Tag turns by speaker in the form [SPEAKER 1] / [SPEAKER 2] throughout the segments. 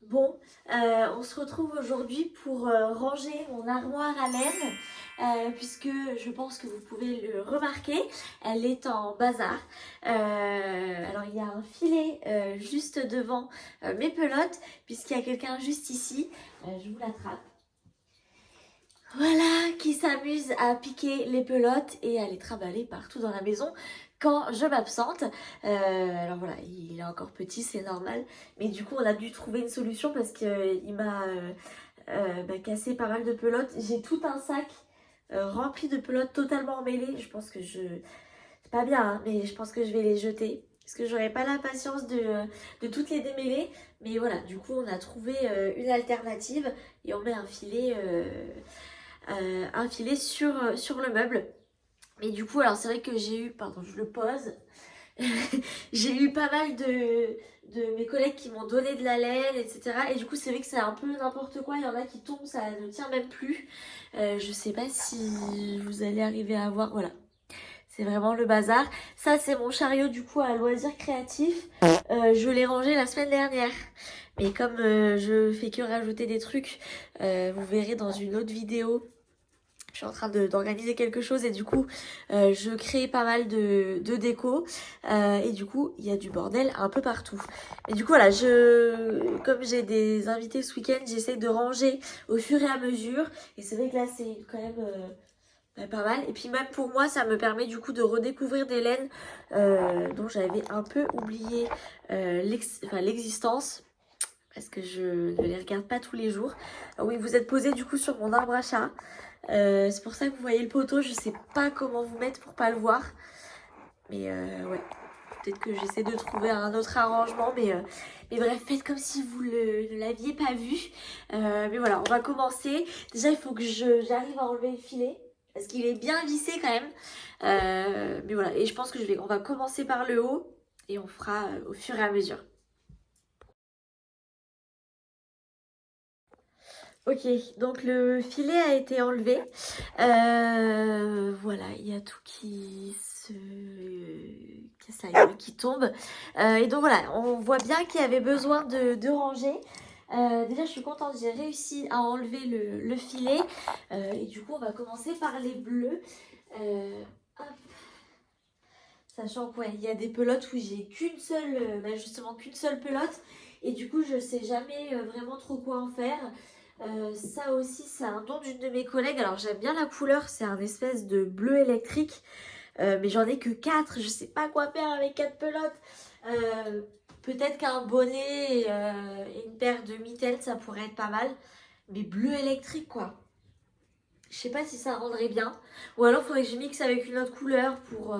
[SPEAKER 1] Bon, on se retrouve aujourd'hui pour ranger mon armoire à laine, puisque je pense que vous pouvez le remarquer, elle est en bazar. Alors il y a un filet juste devant mes pelotes, puisqu'il y a quelqu'un juste ici, je vous l'attrape. Voilà, qui s'amuse à piquer les pelotes et à les trimballer partout dans la maison quand je m'absente. Alors voilà, il est encore petit, c'est normal. Mais du coup, on a dû trouver une solution parce qu'il m'a cassé pas mal de pelotes. J'ai tout un sac rempli de pelotes totalement emmêlées. Je pense que je... C'est pas bien, hein, mais je pense que je vais les jeter. Parce que j'aurais pas la patience de toutes les démêler. Mais voilà, du coup, on a trouvé une alternative et on met un filet sur le meuble. Mais du coup, alors c'est vrai que j'ai eu, pardon, je le pose, j'ai eu pas mal de mes collègues qui m'ont donné de la laine, etc. Et du coup, c'est vrai que c'est un peu n'importe quoi. Il y en a qui tombent, ça ne tient même plus. Je sais pas si vous allez arriver à voir. Voilà, c'est vraiment le bazar. Ça, c'est mon chariot du coup à loisirs créatifs. Je l'ai rangé la semaine dernière. Mais comme je fais que rajouter des trucs, vous verrez dans une autre vidéo. Je suis en train d'organiser quelque chose et du coup je crée pas mal de déco et du coup il y a du bordel un peu partout. Et du coup voilà, comme j'ai des invités ce week-end, j'essaie de ranger au fur et à mesure et c'est vrai que là c'est quand même pas mal. Et puis même pour moi ça me permet du coup de redécouvrir des laines dont j'avais un peu oublié l'existence. Parce que je ne les regarde pas tous les jours. Ah oui, vous êtes posé du coup sur mon arbre à chat. C'est pour ça que vous voyez le poteau. Je sais pas comment vous mettre pour pas le voir. Mais ouais, peut-être que j'essaie de trouver un autre arrangement. Mais bref, faites comme si vous ne l'aviez pas vu. Mais voilà, on va commencer. Déjà, il faut que j'arrive à enlever le filet. Parce qu'il est bien vissé quand même. Mais voilà, et je pense que on va commencer par le haut. Et on fera au fur et à mesure. Ok, donc le filet a été enlevé. Voilà, il y a tout qui tombe. Et donc voilà, on voit bien qu'il y avait besoin de ranger. Déjà, je suis contente, j'ai réussi à enlever le filet. Et du coup, on va commencer par les bleus. Hop. Sachant qu'il il y a des pelotes où j'ai qu'une seule, justement qu'une seule pelote. Et du coup, je sais jamais vraiment trop quoi en faire. Ça aussi, c'est un don d'une de mes collègues. Alors, j'aime bien la couleur, c'est un espèce de bleu électrique. Mais j'en ai que 4. Je sais pas quoi faire avec 4 pelotes. Euh, Peut-être qu'un bonnet et une paire de mitaines, ça pourrait être pas mal. Mais bleu électrique, quoi. Je sais pas si ça rendrait bien. Ou alors, il faudrait que je mixe avec une autre couleur pour...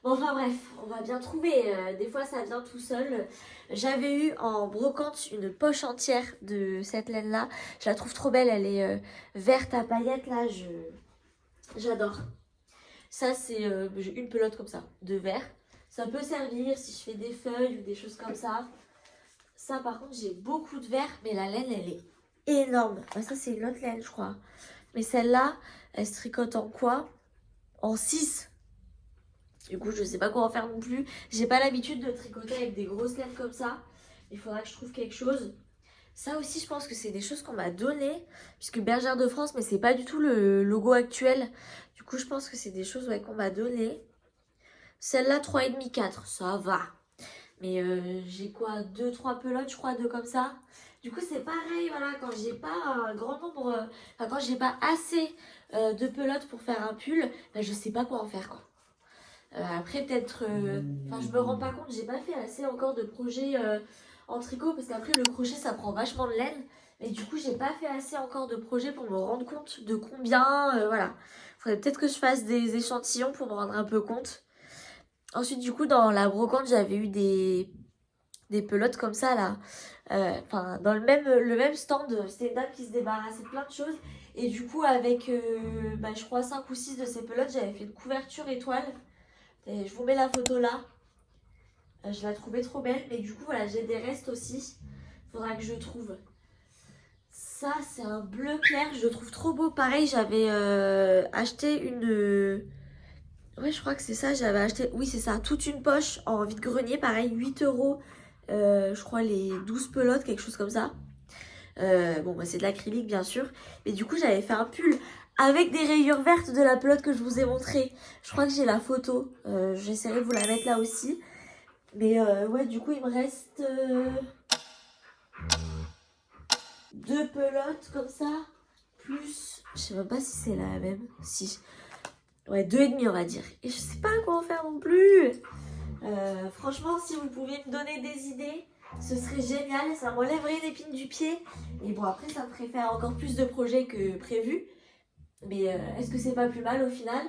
[SPEAKER 1] Bon, enfin bref, on va bien trouver. Des fois, ça vient tout seul. J'avais eu en brocante une poche entière de cette laine-là. Je la trouve trop belle. Elle est verte à paillettes, là. J'adore. Ça, c'est j'ai une pelote comme ça, de verre. Ça peut servir si je fais des feuilles ou des choses comme ça. Ça, par contre, j'ai beaucoup de verre, mais la laine, elle est énorme. Ah, ça, c'est une autre laine, je crois. Mais celle-là, elle se tricote en quoi? En 6. Du coup, je sais pas quoi en faire non plus. J'ai pas l'habitude de tricoter avec des grosses laines comme ça. Il faudra que je trouve quelque chose. Ça aussi, je pense que c'est des choses qu'on m'a données. Puisque Bergère de France, mais c'est pas du tout le logo actuel. Du coup, je pense que c'est des choses ouais, qu'on m'a données. Celle-là, 3,5, 4. Ça va. Mais j'ai quoi? Deux trois pelotes, je crois, deux comme ça. Du coup, c'est pareil, voilà, quand j'ai pas un grand nombre, enfin, quand j'ai pas assez de pelotes pour faire un pull, ben, je sais pas quoi en faire, quoi. Après, peut-être. Enfin, je me rends pas compte, j'ai pas fait assez encore de projets en tricot parce qu'après, le crochet ça prend vachement de laine. Et du coup, j'ai pas fait assez encore de projets pour me rendre compte de combien. Voilà. Faudrait peut-être que je fasse des échantillons pour me rendre un peu compte. Ensuite, du coup, dans la brocante, j'avais eu des pelotes comme ça là. Enfin, dans le même stand, c'était une dame qui se débarrassait de plein de choses. Et du coup, avec, je crois, 5 ou 6 de ces pelotes, j'avais fait une couverture étoile. Et je vous mets la photo là. Je la trouvais trop belle. Mais du coup, voilà, j'ai des restes aussi. Faudra que je trouve. Ça, c'est un bleu clair. Je le trouve trop beau. Pareil, j'avais acheté une... Ouais, je crois que c'est ça. J'avais acheté... Oui, c'est ça. Toute une poche en vide-grenier. Pareil, 8 euros je crois les 12 pelotes, quelque chose comme ça. Bon, bah, c'est de l'acrylique bien sûr. Mais du coup, j'avais fait un pull avec des rayures vertes de la pelote que je vous ai montré. Je crois que j'ai la photo. J'essaierai de vous la mettre là aussi. Mais ouais, du coup, il me reste 2 pelotes comme ça. Plus, je sais même pas si c'est la même. Si. Ouais, 2,5 on va dire. Et je sais pas quoi en faire non plus. Franchement, si vous pouviez me donner des idées, ce serait génial. Ça m'enlèverait une épine du pied. Et bon, après, ça me ferait faire encore plus de projets que prévu. Mais est-ce que c'est pas plus mal au final?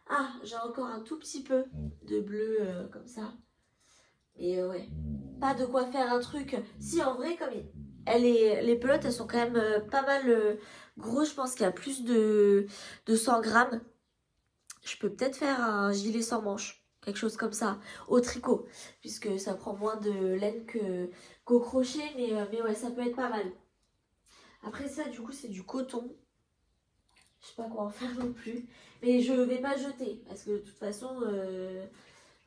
[SPEAKER 1] Ah, j'ai encore un tout petit peu de bleu comme ça. Et ouais, pas de quoi faire un truc. Si, en vrai, comme les pelotes, elles sont quand même pas mal grosses. Je pense qu'il y a plus de 100 grammes. Je peux peut-être faire un gilet sans manches, quelque chose comme ça, au tricot, puisque ça prend moins de laine qu'au crochet, mais ouais, ça peut être pas mal. Après ça, du coup, c'est du coton. Je sais pas quoi en faire non plus, mais je vais pas jeter, parce que de toute façon,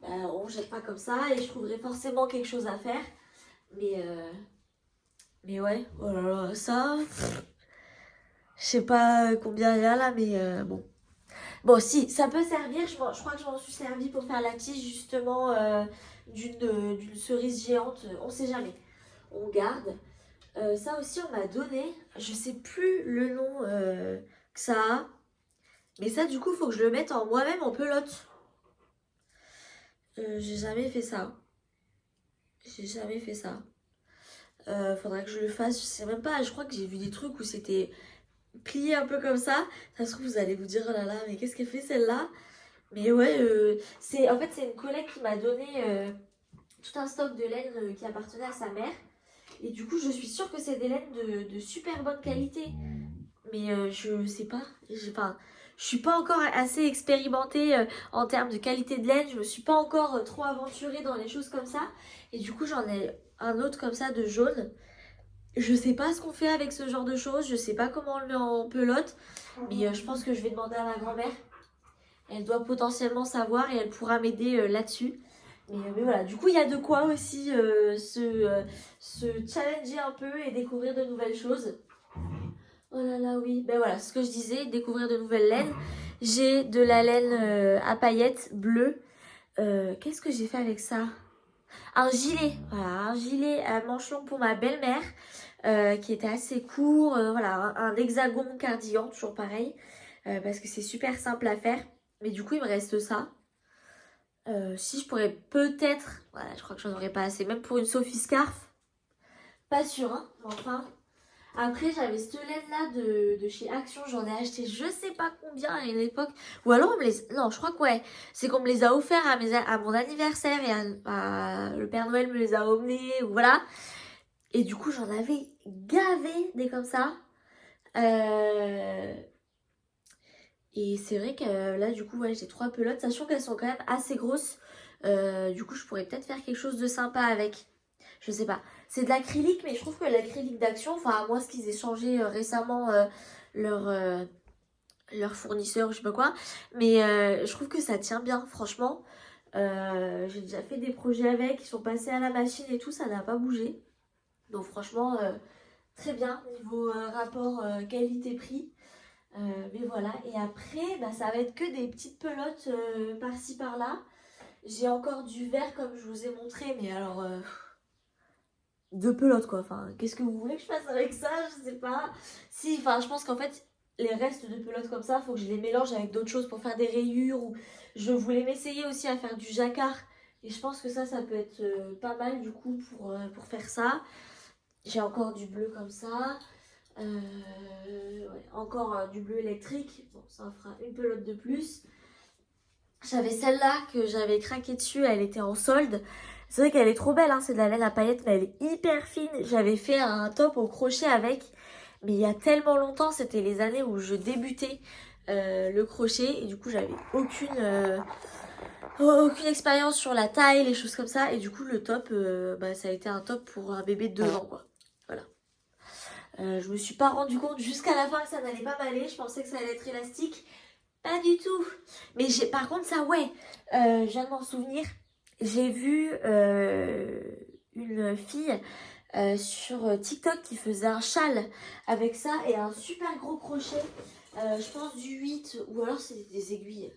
[SPEAKER 1] bah, on jette pas comme ça, et je trouverai forcément quelque chose à faire. Mais, mais ouais, oh là là, ça, je sais pas combien il y a là, mais bon. Bon, si, ça peut servir. Je crois que je m'en suis servi pour faire la tige justement d'une cerise géante. On sait jamais. On garde. Ça aussi, on m'a donné. Je sais plus le nom que ça a. Mais ça, du coup, il faut que je le mette en moi-même en pelote. J'ai jamais fait ça. J'ai jamais fait ça. Faudrait que je le fasse. Je sais même pas. Je crois que j'ai vu des trucs où c'était plié un peu comme ça. Ça se trouve, vous allez vous dire, oh là là, mais qu'est-ce qu'elle fait celle-là? Mais ouais, en fait, c'est une collègue qui m'a donné tout un stock de laine qui appartenait à sa mère. Et du coup, je suis sûre que c'est des laines de super bonne qualité. Mais je sais pas. Enfin, je suis pas encore assez expérimentée en termes de qualité de laine. Je me suis pas encore trop aventurée dans les choses comme ça. Et du coup, j'en ai un autre comme ça de jaune. Je sais pas ce qu'on fait avec ce genre de choses. Je sais pas comment on le met en pelote. Mais je pense que je vais demander à ma grand-mère. Elle doit potentiellement savoir et elle pourra m'aider là-dessus. Mais voilà, du coup, il y a de quoi aussi se challenger un peu et découvrir de nouvelles choses. Oh là là, oui. Ben voilà, ce que je disais, découvrir de nouvelles laines. J'ai de la laine à paillettes bleue. Qu'est-ce que j'ai fait avec ça? Un gilet. Voilà, un gilet à manches longues pour ma belle-mère qui était assez court. Voilà, un hexagone cardigan, toujours pareil. Parce que c'est super simple à faire. Mais du coup, il me reste ça. Si je pourrais peut-être, voilà, je crois que j'en aurais pas assez, même pour une Sophie Scarf, pas sûr, hein, mais enfin. Après, j'avais cette laine-là de chez Action, j'en ai acheté je sais pas combien à une époque. Ou alors, on me les. Non, je crois que ouais, c'est qu'on me les a offerts à mon anniversaire et le Père Noël me les a emmenés, ou voilà. Et du coup, j'en avais gavé des comme ça. Euh, Et c'est vrai que là, du coup, ouais, j'ai 3 pelotes, sachant qu'elles sont quand même assez grosses. Du coup, je pourrais peut-être faire quelque chose de sympa avec. Je sais pas. C'est de l'acrylique, mais je trouve que l'acrylique d'Action, enfin, à moins qu'ils aient changé récemment leur, euh, leur fournisseur, je sais pas quoi. Mais je trouve que ça tient bien, franchement. J'ai déjà fait des projets avec, ils sont passés à la machine et tout, ça n'a pas bougé. Donc, franchement, très bien niveau rapport qualité-prix. Mais voilà, et après, bah, ça va être que des petites pelotes par-ci par-là. J'ai encore du verre comme je vous ai montré, mais alors 2 pelotes quoi. Enfin, qu'est-ce que vous voulez que je fasse avec ça? Je sais pas. Si, enfin, je pense qu'en fait, les restes de pelotes comme ça, faut que je les mélange avec d'autres choses pour faire des rayures. Ou je voulais m'essayer aussi à faire du jacquard. Et je pense que ça peut être pas mal du coup pour faire ça. J'ai encore du bleu comme ça. Ouais, encore du bleu électrique. Bon, ça en fera une pelote de plus. J'avais celle-là que j'avais craqué dessus. Elle était en solde. C'est vrai qu'elle est trop belle, hein, c'est de la laine à paillettes, mais elle est hyper fine. J'avais fait un top au crochet avec. Mais il y a tellement longtemps, c'était les années où je débutais le crochet. Et du coup, j'avais aucune expérience sur la taille, les choses comme ça. Et du coup, le top, bah, ça a été un top pour un bébé de 2 ans, quoi. Voilà. Je me suis pas rendu compte jusqu'à la fin que ça n'allait pas m'aller. Je pensais que ça allait être élastique. Pas du tout. Mais par contre, ça, ouais, je viens de m'en souvenir. J'ai vu une fille sur TikTok qui faisait un châle avec ça et un super gros crochet. Je pense du 8 ou alors c'était des aiguilles.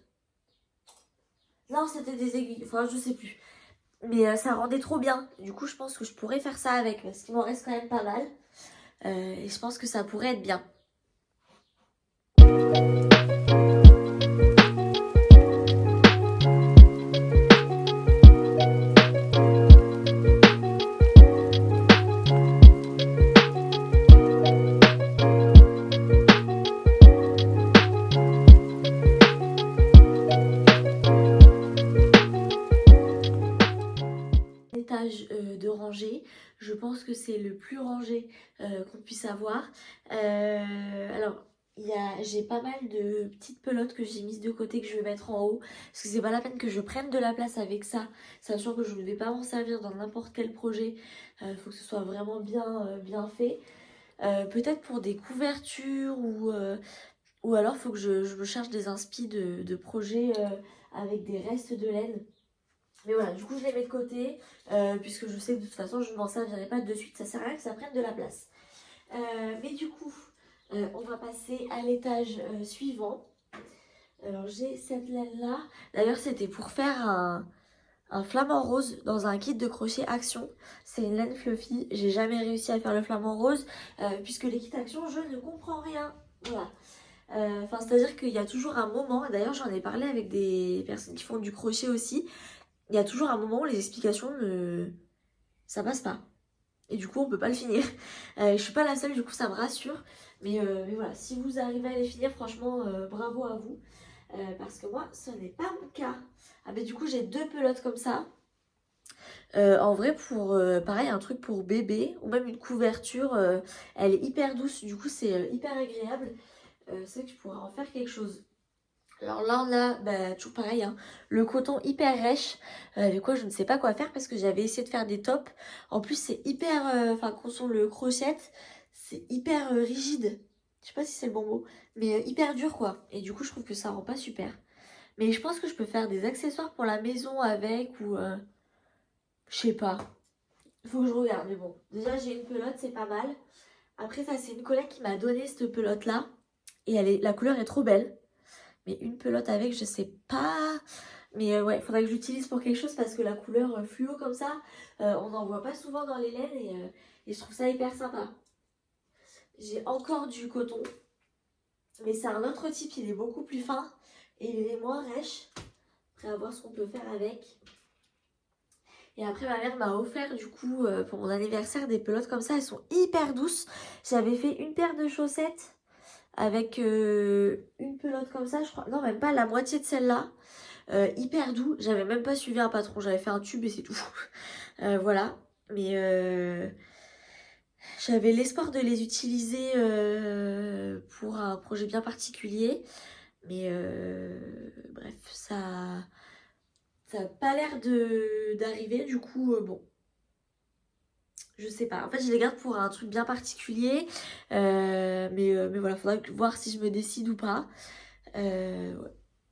[SPEAKER 1] Non, c'était des aiguilles, enfin je sais plus. Mais ça rendait trop bien. Du coup, je pense que je pourrais faire ça avec parce qu'il m'en reste quand même pas mal. Et je pense que ça pourrait être bien. Étage de rangée, je pense que c'est le plus rangé qu'on puisse avoir. Alors j'ai pas mal de petites pelotes que j'ai mises de côté que je vais mettre en haut parce que c'est pas la peine que je prenne de la place avec ça, sachant que je ne vais pas m'en servir dans n'importe quel projet. Faut que ce soit vraiment bien fait. Peut-être pour des couvertures ou alors faut que je me cherche des inspi de projets avec des restes de laine. Mais voilà, du coup je les mets de côté, puisque je sais que de toute façon je ne m'en servirai pas de suite, ça sert à rien que ça prenne de la place. Mais du coup, on va passer à l'étage suivant. Alors j'ai cette laine là, d'ailleurs c'était pour faire un flamant rose dans un kit de crochet Action. C'est une laine fluffy, j'ai jamais réussi à faire le flamant rose, puisque les kits Action je ne comprends rien. Voilà. Enfin, c'est-à-dire qu'il y a toujours un moment, et d'ailleurs j'en ai parlé avec des personnes qui font du crochet aussi, il y a toujours un moment où les explications ça passe pas. Et du coup, on peut pas le finir. Je suis pas la seule, du coup, ça me rassure. Mais voilà, si vous arrivez à les finir, franchement, bravo à vous. Parce que moi, ce n'est pas mon cas. Ah, mais du coup, j'ai 2 pelotes comme ça. En vrai, pour pareil, un truc pour bébé ou même une couverture, elle est hyper douce. Du coup, c'est hyper agréable. C'est vrai que je pourrais en faire quelque chose. Alors là, on a toujours pareil, hein, le coton hyper rêche, avec quoi je ne sais pas quoi faire parce que j'avais essayé de faire des tops. En plus, c'est hyper, enfin, quand on le crochette, c'est hyper rigide. Je sais pas si c'est le bon mot, mais hyper dur quoi. Et du coup, je trouve que ça rend pas super. Mais je pense que je peux faire des accessoires pour la maison avec ou je sais pas. Il faut que je regarde, mais bon. Déjà, j'ai une pelote, c'est pas mal. Après, ça, c'est une collègue qui m'a donné cette pelote là. Et la couleur est trop belle. Mais une pelote avec, je sais pas. Mais ouais, faudrait que j'utilise pour quelque chose parce que la couleur fluo comme ça, on n'en voit pas souvent dans les laines et je trouve ça hyper sympa. J'ai encore du coton, mais c'est un autre type, il est beaucoup plus fin et il est moins rêche. Après, à voir ce qu'on peut faire avec. Et après, ma mère m'a offert du coup pour mon anniversaire des pelotes comme ça, elles sont hyper douces. J'avais fait une paire de chaussettes avec une pelote comme ça, je crois. Non, même pas la moitié de celle-là. Hyper doux, j'avais même pas suivi un patron, j'avais fait un tube et c'est tout. Voilà, mais j'avais l'espoir de les utiliser pour un projet bien particulier, mais bref, ça a pas l'air d'arriver, du coup, bon, je sais pas. En fait, je les garde pour un truc bien particulier, mais voilà, faudra voir si je me décide ou pas. Ouais.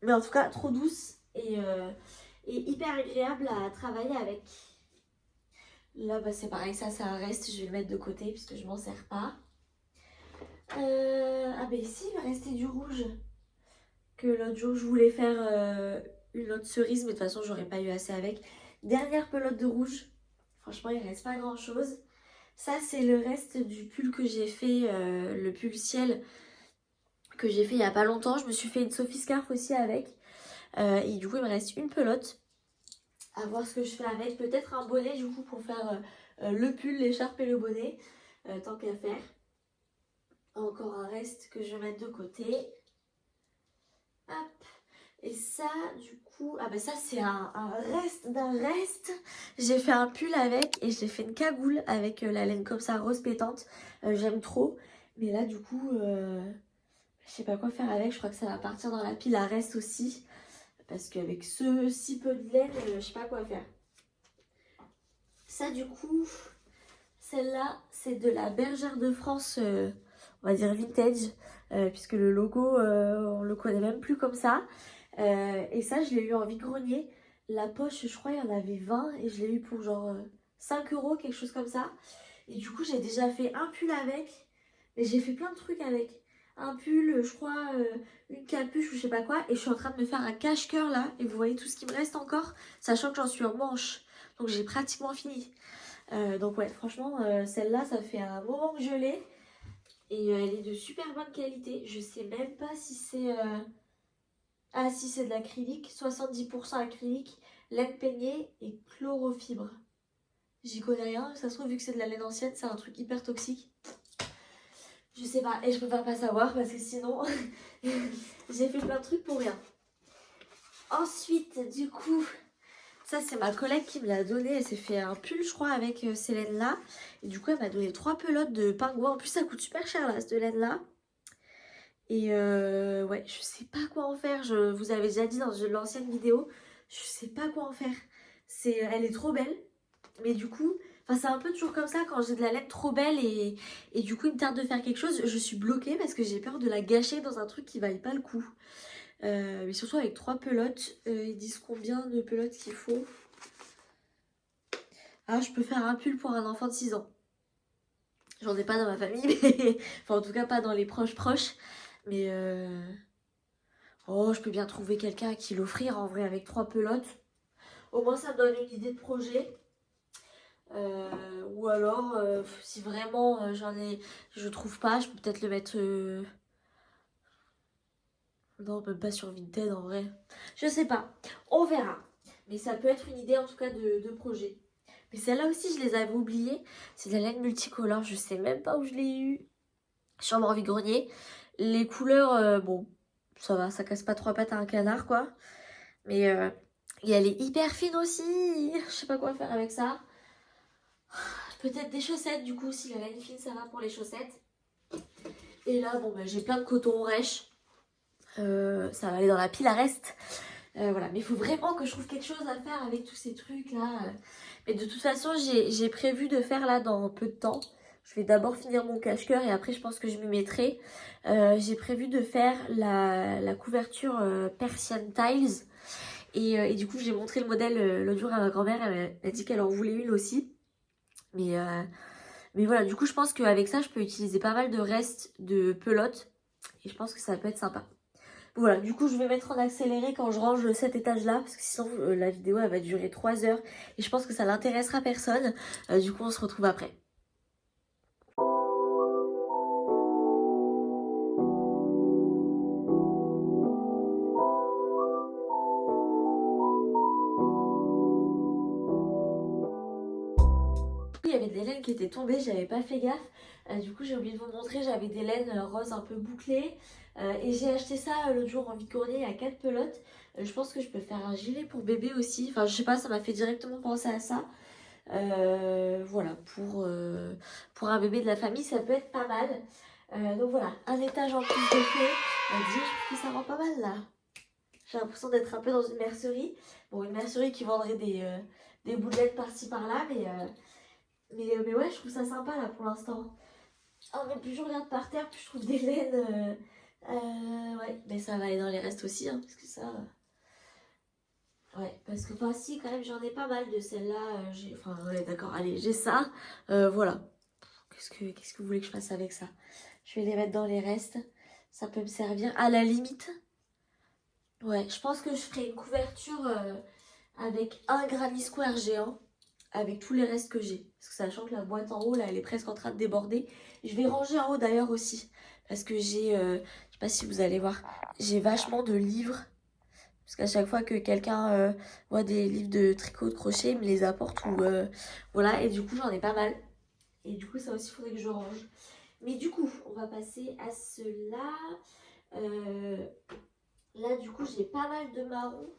[SPEAKER 1] Mais en tout cas, trop douce et hyper agréable à travailler avec. Là, bah, c'est pareil, ça reste. Je vais le mettre de côté puisque je m'en sers pas. Ah, ben si, il va rester du rouge. Que l'autre jour, je voulais faire une autre cerise, mais de toute façon, j'aurais pas eu assez avec. Dernière pelote de rouge. Franchement, il reste pas grand chose. Ça, c'est le reste du pull que j'ai fait, le pull ciel que j'ai fait il y a pas longtemps. Je me suis fait une Sophie Scarf aussi avec. Et du coup, il me reste une pelote. À voir ce que je fais avec. Peut-être un bonnet du coup pour faire le pull, l'écharpe et le bonnet. Tant qu'à faire. Encore un reste que je vais mettre de côté. Hop. Et ça, du coup, ah bah ça c'est un reste d'un reste. J'ai fait un pull avec et j'ai fait une cagoule avec la laine comme ça, rose pétante. J'aime trop. Mais là, du coup, je sais pas quoi faire avec. Je crois que ça va partir dans la pile à reste aussi. Parce qu'avec ce si peu de laine, je sais pas quoi faire. Ça, du coup, celle-là, c'est de la Bergère de France, on va dire vintage, puisque le logo, on le connaît même plus comme ça. Et ça, je l'ai eu en vide-grenier. La poche, je crois, il y en avait 20 et je l'ai eu pour genre 5 euros, quelque chose comme ça. Et du coup, j'ai déjà fait un pull avec. Et j'ai fait plein de trucs avec. Un pull, je crois, une capuche ou je sais pas quoi. Et je suis en train de me faire un cache-cœur là. Et vous voyez tout ce qui me reste encore, sachant que j'en suis en manche. Donc j'ai pratiquement fini. Donc ouais, franchement, celle-là, ça fait un moment que je l'ai. Et elle est de super bonne qualité. Je sais même pas si c'est... Ah si, c'est de l'acrylique. 70% acrylique, laine peignée et chlorofibre. J'y connais rien. Ça se trouve, vu que c'est de la laine ancienne, c'est un truc hyper toxique. Je sais pas. Et je préfère pas savoir parce que sinon, j'ai fait plein de trucs pour rien. Ensuite, du coup... Ça, c'est ma collègue qui me l'a donné. Elle s'est fait un pull, je crois, avec ces laines-là. Et du coup, elle m'a donné 3 pelotes de pingouins. En plus, ça coûte super cher, là, cette laine-là. Et ouais, je sais pas quoi en faire. Je vous avais déjà dit dans l'ancienne vidéo, je sais pas quoi en faire. Elle est trop belle. Mais du coup, c'est un peu toujours comme ça quand j'ai de la laine trop belle et du coup, il me tarde de faire quelque chose. Je suis bloquée parce que j'ai peur de la gâcher dans un truc qui vaille pas le coup. Mais surtout avec 3 pelotes, ils disent combien de pelotes qu'il faut. Ah, je peux faire un pull pour un enfant de 6 ans. J'en ai pas dans ma famille, mais... enfin en tout cas pas dans les proches. Mais oh, je peux bien trouver quelqu'un à qui l'offrir en vrai avec 3 pelotes. Au moins ça me donne une idée de projet. Ou alors, si vraiment je trouve pas, je peux peut-être le mettre... Non, même pas sur Vinted en vrai. Je sais pas, on verra. Mais ça peut être une idée en tout cas de projet. Mais celle-là aussi, je les avais oubliées. C'est de la laine multicolore, je sais même pas où je l'ai eu. Sûrement en vide-grenier. Les couleurs, bon, ça va, ça casse pas 3 pattes à un canard, quoi. Mais et elle est hyper fine aussi. Je sais pas quoi faire avec ça. Peut-être des chaussettes, du coup, si la laine fine, ça va pour les chaussettes. Et là, bon, j'ai plein de coton rêche. Ça va aller dans la pile à reste. Voilà, mais il faut vraiment que je trouve quelque chose à faire avec tous ces trucs-là. Mais de toute façon, j'ai prévu de faire là dans peu de temps. Je vais d'abord finir mon cache-cœur et après je pense que je m'y mettrai. J'ai prévu de faire la couverture Persian Tiles. Et du coup, j'ai montré le modèle l'autre jour à ma grand-mère. Elle a dit qu'elle en voulait une aussi. Mais voilà, du coup, je pense qu'avec ça, je peux utiliser pas mal de restes de pelote. Et je pense que ça peut être sympa. Voilà, du coup, je vais mettre en accéléré quand je range cet étage-là. Parce que sinon, la vidéo, elle va durer 3 heures. Et je pense que ça n'intéressera personne. Du coup, on se retrouve après. Il y avait des laines qui étaient tombées, j'avais pas fait gaffe. Du coup, j'ai oublié de vous montrer, j'avais des laines roses un peu bouclées. Et j'ai acheté ça l'autre jour en vide-grenier à 4 pelotes. Je pense que je peux faire un gilet pour bébé aussi. Enfin, je sais pas, ça m'a fait directement penser à ça. Voilà, pour un bébé de la famille, ça peut être pas mal. Donc voilà, un étage en plus de fait. Dis, je trouve que ça rend pas mal là. J'ai l'impression d'être un peu dans une mercerie. Bon, une mercerie qui vendrait des bouts de laine par-ci par-là, mais ouais, je trouve ça sympa là pour l'instant. Oh, mais plus je regarde par terre, plus je trouve des laines. Ouais, mais ça va aller dans les restes aussi, hein, parce que ça. Ouais, parce que, enfin, si, quand même, j'en ai pas mal de celles-là. Enfin, ouais, d'accord, allez, j'ai ça. Voilà. Qu'est-ce que vous voulez que je fasse avec ça? Je vais les mettre dans les restes. Ça peut me servir. À la limite, ouais, je pense que je ferai une couverture avec un Granny Square géant. Avec tous les restes que j'ai. Parce que sachant que la boîte en haut, là, elle est presque en train de déborder. Je vais ranger en haut d'ailleurs aussi. Parce que j'ai, je sais pas si vous allez voir, j'ai vachement de livres. Parce qu'à chaque fois que quelqu'un voit des livres de tricot, de crochet, il me les apporte. Ou, voilà, et du coup, j'en ai pas mal. Et du coup, ça aussi, il faudrait que je range. Mais du coup, on va passer à cela. Là, du coup, j'ai pas mal de marrons.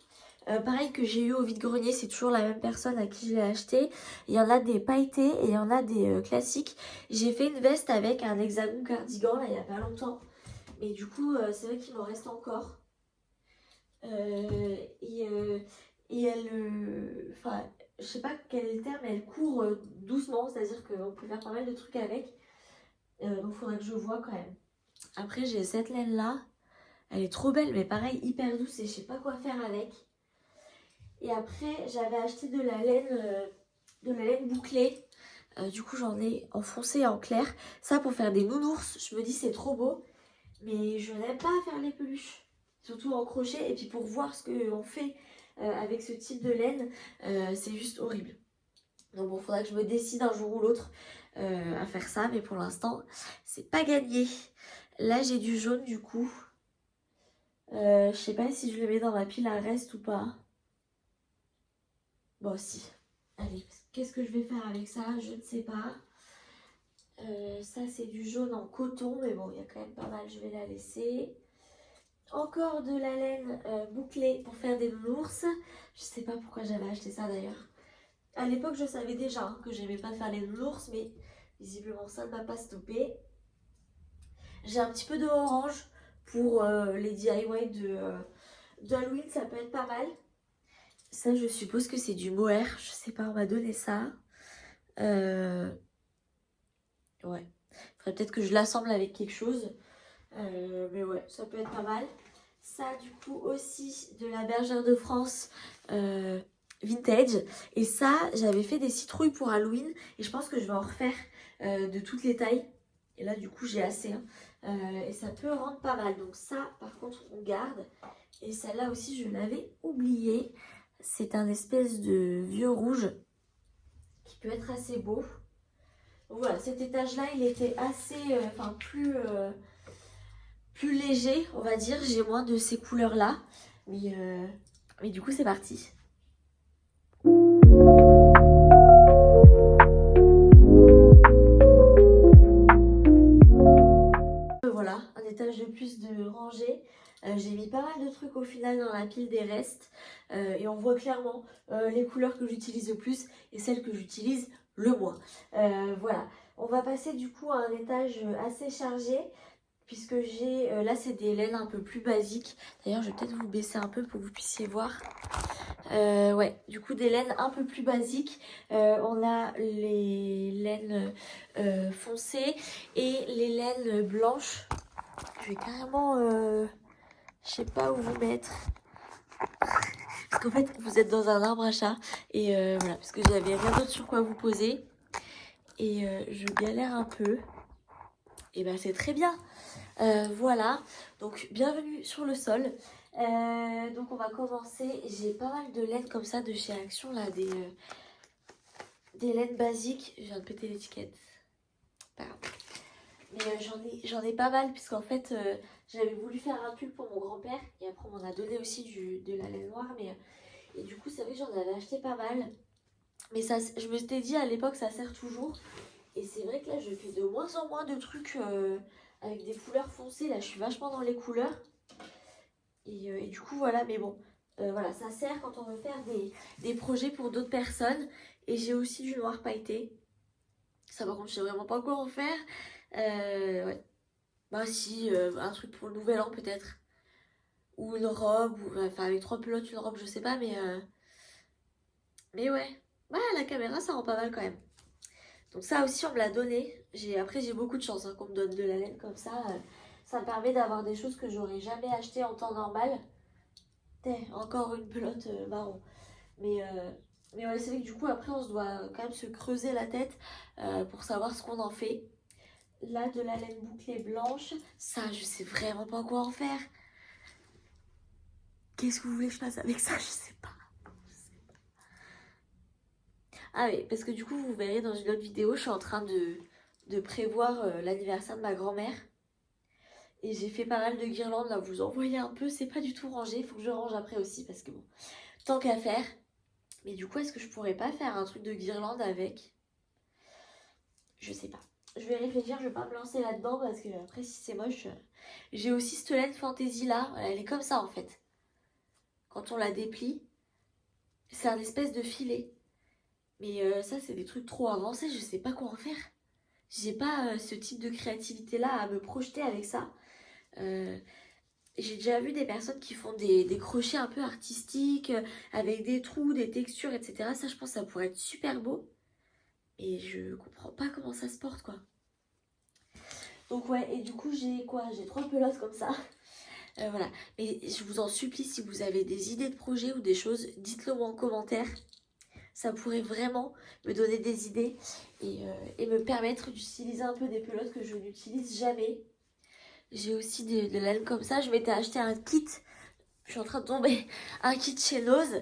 [SPEAKER 1] Pareil que j'ai eu au vide-grenier, c'est toujours la même personne à qui je l'ai acheté. Il y en a des pailletés et il y en a des classiques. J'ai fait une veste avec un hexagone cardigan, là, il y a pas longtemps. Mais du coup, c'est vrai qu'il m'en reste encore. Et elle... Enfin, je sais pas quel est le terme, mais elle court doucement. C'est-à-dire qu'on peut faire pas mal de trucs avec. Donc, il faudrait que je vois quand même. Après, j'ai cette laine-là. Elle est trop belle, mais pareil, hyper douce et je sais pas quoi faire avec. Et après, j'avais acheté de la laine de la laine bouclée. Du coup, j'en ai en foncé et en clair. Ça, pour faire des nounours, je me dis c'est trop beau. Mais je n'aime pas faire les peluches. Surtout en crochet. Et puis pour voir ce qu'on fait avec ce type de laine, c'est juste horrible. Donc bon, faudra que je me décide un jour ou l'autre à faire ça. Mais pour l'instant, c'est pas gagné. Là, j'ai du jaune du coup. Je sais pas si je le mets dans ma pile à reste ou pas. Bon, si. Allez, qu'est-ce que je vais faire avec ça? Je ne sais pas. Ça, c'est du jaune en coton, mais bon, il y a quand même pas mal, je vais la laisser. Encore de la laine bouclée pour faire des nounours. Je sais pas pourquoi j'avais acheté ça d'ailleurs. À l'époque, je savais déjà que j'aimais pas faire les nounours, mais visiblement, ça ne m'a pas stoppé. J'ai un petit peu de orange pour les DIY d'Halloween, ça peut être pas mal. Ça, je suppose que c'est du mohair. Je sais pas, on m'a donné ça. Ouais. Faudrait peut-être que je l'assemble avec quelque chose. Mais ouais, ça peut être pas mal. Ça, du coup, aussi de la Bergère de France vintage. Et ça, j'avais fait des citrouilles pour Halloween. Et je pense que je vais en refaire de toutes les tailles. Et là, du coup, j'ai assez. Hein. Et ça peut rendre pas mal. Donc ça, par contre, on garde. Et celle-là aussi, je l'avais oubliée. C'est un espèce de vieux rouge qui peut être assez beau. Donc voilà, cet étage-là, il était assez, plus léger, on va dire. J'ai moins de ces couleurs-là. Mais du coup, c'est parti. Voilà, un étage de plus de rangée. J'ai mis pas mal de trucs au final dans la pile des restes. Et on voit clairement les couleurs que j'utilise le plus et celles que j'utilise le moins. Voilà, on va passer du coup à un étage assez chargé. Puisque j'ai, là c'est des laines un peu plus basiques. D'ailleurs je vais peut-être vous baisser un peu pour que vous puissiez voir. Ouais, du coup des laines un peu plus basiques. On a les laines foncées et les laines blanches. Je vais carrément, je sais pas où vous mettre. Parce qu'en fait vous êtes dans un arbre à chat. Et voilà, parce que j'avais rien d'autre sur quoi vous poser. Et je galère un peu. Et ben c'est très bien. Voilà, donc bienvenue sur le sol. Donc on va commencer. J'ai pas mal de laine comme ça de chez Action là, des laines basiques. Je viens de péter l'étiquette. Pardon. Mais j'en ai pas mal puisqu'en fait j'avais voulu faire un pull pour mon grand-père et après on m'en a donné aussi de la laine noire. Et du coup c'est vrai que j'en avais acheté pas mal. Mais ça, je me suis dit à l'époque ça sert toujours. Et c'est vrai que là je fais de moins en moins de trucs avec des couleurs foncées. Là je suis vachement dans les couleurs. Et du coup voilà, mais bon, voilà, ça sert quand on veut faire des projets pour d'autres personnes. Et j'ai aussi du noir pailleté. Ça par contre je sais vraiment pas quoi en faire. Ouais. Bah si, un truc pour le nouvel an peut-être. Ou une robe, ou enfin avec 3 pelotes, une robe, je sais pas, mais ouais. Ouais, la caméra ça rend pas mal quand même. Donc ça aussi on me l'a donné. Après j'ai beaucoup de chance hein, qu'on me donne de la laine comme ça. Ça me permet d'avoir des choses que j'aurais jamais achetées en temps normal. Encore une pelote marron. Mais ouais, c'est vrai que du coup, après, on se doit quand même se creuser la tête pour savoir ce qu'on en fait. Là, de la laine bouclée blanche, ça, je sais vraiment pas quoi en faire. Qu'est-ce que vous voulez que je fasse avec ça? Je sais pas. Ah oui, parce que du coup, vous verrez dans une autre vidéo, je suis en train de prévoir l'anniversaire de ma grand-mère. Et j'ai fait pas mal de guirlandes, là, vous en voyez un peu, c'est pas du tout rangé. Il faut que je range après aussi, parce que bon, tant qu'à faire. Mais du coup, est-ce que je pourrais pas faire un truc de guirlande avec? Je sais pas. Je vais réfléchir, je vais pas me lancer là-dedans parce que après si c'est moche. J'ai aussi cette laine fantaisie là, elle est comme ça en fait. Quand on la déplie, c'est un espèce de filet. Mais ça c'est des trucs trop avancés, je sais pas quoi en faire. J'ai pas ce type de créativité là à me projeter avec ça. Euh, j'ai déjà vu des personnes qui font des crochets un peu artistiques, avec des trous, des textures, etc. Ça je pense que ça pourrait être super beau. Et je comprends pas comment ça se porte quoi. Donc ouais, et du coup j'ai quoi? J'ai 3 pelotes comme ça. Voilà. Mais je vous en supplie, si vous avez des idées de projets ou des choses, dites-le moi en commentaire. ça pourrait vraiment me donner des idées et me permettre d'utiliser un peu des pelotes que je n'utilise jamais. J'ai aussi de la laine comme ça. Je m'étais acheté un kit. Je suis en train de tomber un kit chez Nose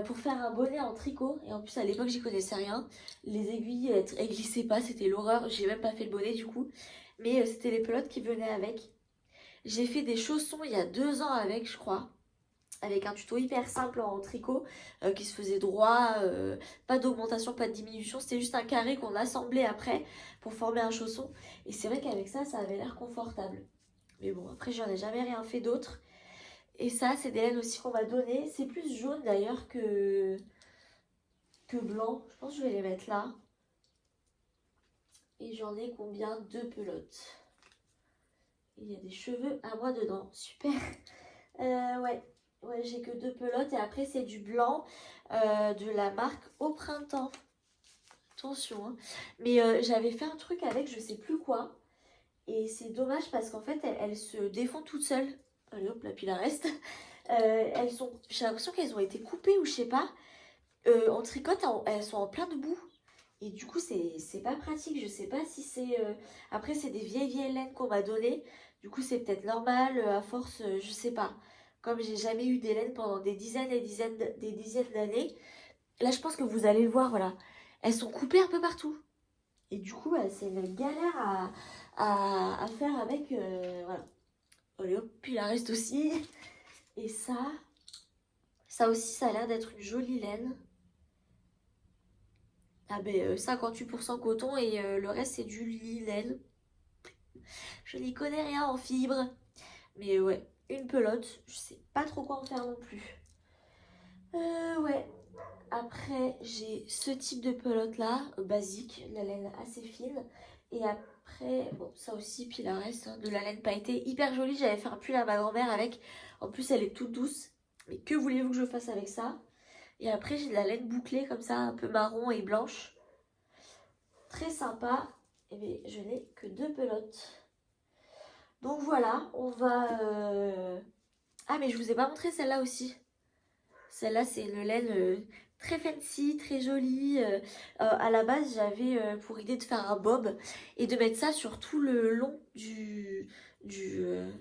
[SPEAKER 1] pour faire un bonnet en tricot. Et en plus, à l'époque, j'y connaissais rien. Les aiguilles, elles glissaient pas, c'était l'horreur. J'ai même pas fait le bonnet du coup. Mais c'était les pelotes qui venaient avec. J'ai fait des chaussons il y a 2 ans avec, je crois. Avec un tuto hyper simple en tricot qui se faisait droit. Pas d'augmentation, pas de diminution. C'était juste un carré qu'on assemblait après pour former un chausson. Et c'est vrai qu'avec ça, ça avait l'air confortable. Mais bon, après, j'en ai jamais rien fait d'autre. Et ça, c'est des laines aussi qu'on m'a donné. C'est plus jaune d'ailleurs que blanc. Je pense que je vais les mettre là. Et j'en ai combien? 2 pelotes. Il y a des cheveux à moi dedans. Super. Ouais. Ouais, j'ai que 2 pelotes. Et après, c'est du blanc de la marque Au Printemps. Attention, hein. Mais j'avais fait un truc avec je sais plus quoi. Et c'est dommage parce qu'en fait, elles se défont toutes seules. Allez hop, là, puis la reste. J'ai l'impression qu'elles ont été coupées ou je sais pas. En tricote, elles sont en plein de boue. Et du coup, c'est pas pratique. Je sais pas si c'est. Après, c'est des vieilles laines qu'on m'a données. Du coup, c'est peut-être normal. À force, je sais pas. Comme j'ai jamais eu des laines pendant des dizaines d'années. Là, je pense que vous allez le voir, voilà. Elles sont coupées un peu partout. Et du coup, bah, c'est une galère à faire avec. Voilà. Allez hop, puis la reste aussi. Et ça aussi, ça a l'air d'être une jolie laine. Ah ben 58% coton et le reste c'est du laine. Je n'y connais rien en fibres. Mais ouais, une pelote, je sais pas trop quoi en faire non plus. Ouais. Après, j'ai ce type de pelote là, basique, la laine assez fine. Et après, bon, ça aussi, puis la reste, hein, de la laine pailletée, hyper jolie. J'avais fait un pull à ma grand-mère avec. En plus, elle est toute douce. Mais que voulez-vous que je fasse avec ça? Et après, j'ai de la laine bouclée comme ça, un peu marron et blanche. Très sympa. Et bien, je n'ai que 2 pelotes. Donc voilà, on va... Ah, mais je vous ai pas montré celle-là aussi. Celle-là, c'est une laine très fancy, très jolie. À la base, j'avais pour idée de faire un bob et de mettre ça sur tout le long du, de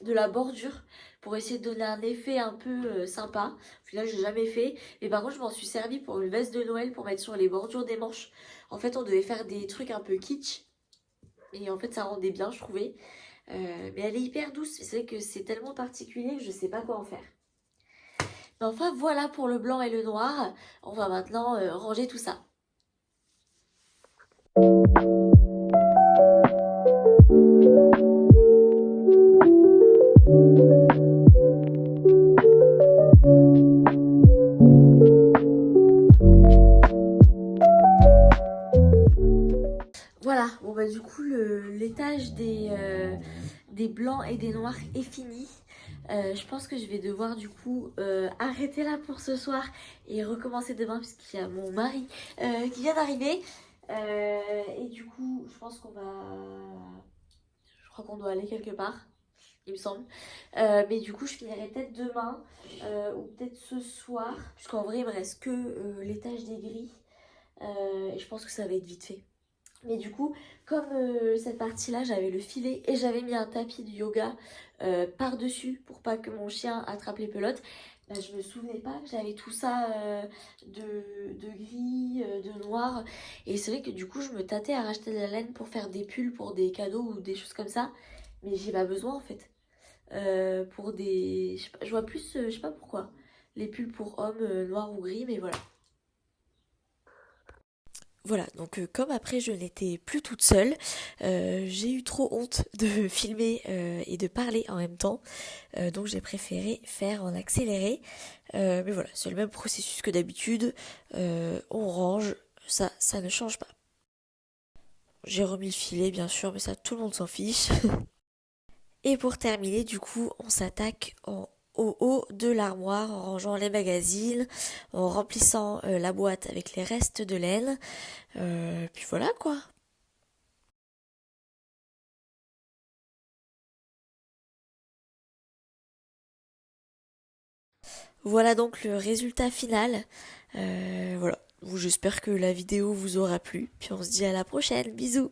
[SPEAKER 1] la bordure pour essayer de donner un effet un peu sympa. Au final, j'ai jamais fait. Mais par contre, je m'en suis servi pour une veste de Noël pour mettre sur les bordures des manches. En fait, on devait faire des trucs un peu kitsch. Et en fait, ça rendait bien, je trouvais. Mais elle est hyper douce. C'est vrai que c'est tellement particulier que je sais pas quoi en faire. Mais enfin, voilà pour le blanc et le noir. On va maintenant ranger tout ça. Voilà, bon bah du coup l'étage des blancs et des noirs est fini. Je pense que je vais devoir du coup arrêter là pour ce soir et recommencer demain puisqu'il y a mon mari qui vient d'arriver. Et du coup, je pense qu'on va... Je crois qu'on doit aller quelque part, il me semble. Mais du coup, je finirai peut-être demain ou peut-être ce soir, puisqu'en vrai, il me reste que l'étage des grilles. Et je pense que ça va être vite fait. Mais du coup, comme cette partie-là, j'avais le filet et j'avais mis un tapis de yoga par-dessus pour pas que mon chien attrape les pelotes, bah, je me souvenais pas que j'avais tout ça de gris, de noir. Et c'est vrai que du coup, je me tâtais à racheter de la laine pour faire des pulls pour des cadeaux ou des choses comme ça. Mais j'ai pas besoin en fait. Pour des... Je sais pas, je vois plus, je sais pas pourquoi. Les pulls pour hommes noirs ou gris, mais voilà. Voilà, donc comme après je n'étais plus toute seule, j'ai eu trop honte de filmer et de parler en même temps, donc j'ai préféré faire en accéléré. Mais voilà, c'est le même processus que d'habitude, on range, ça ne change pas. J'ai remis le filet bien sûr, mais ça tout le monde s'en fiche. Et pour terminer, du coup, on s'attaque au haut de l'armoire en rangeant les magazines, en remplissant la boîte avec les restes de laine. Puis voilà quoi. Voilà donc le résultat final. Voilà, j'espère que la vidéo vous aura plu. Puis on se dit à la prochaine. Bisous.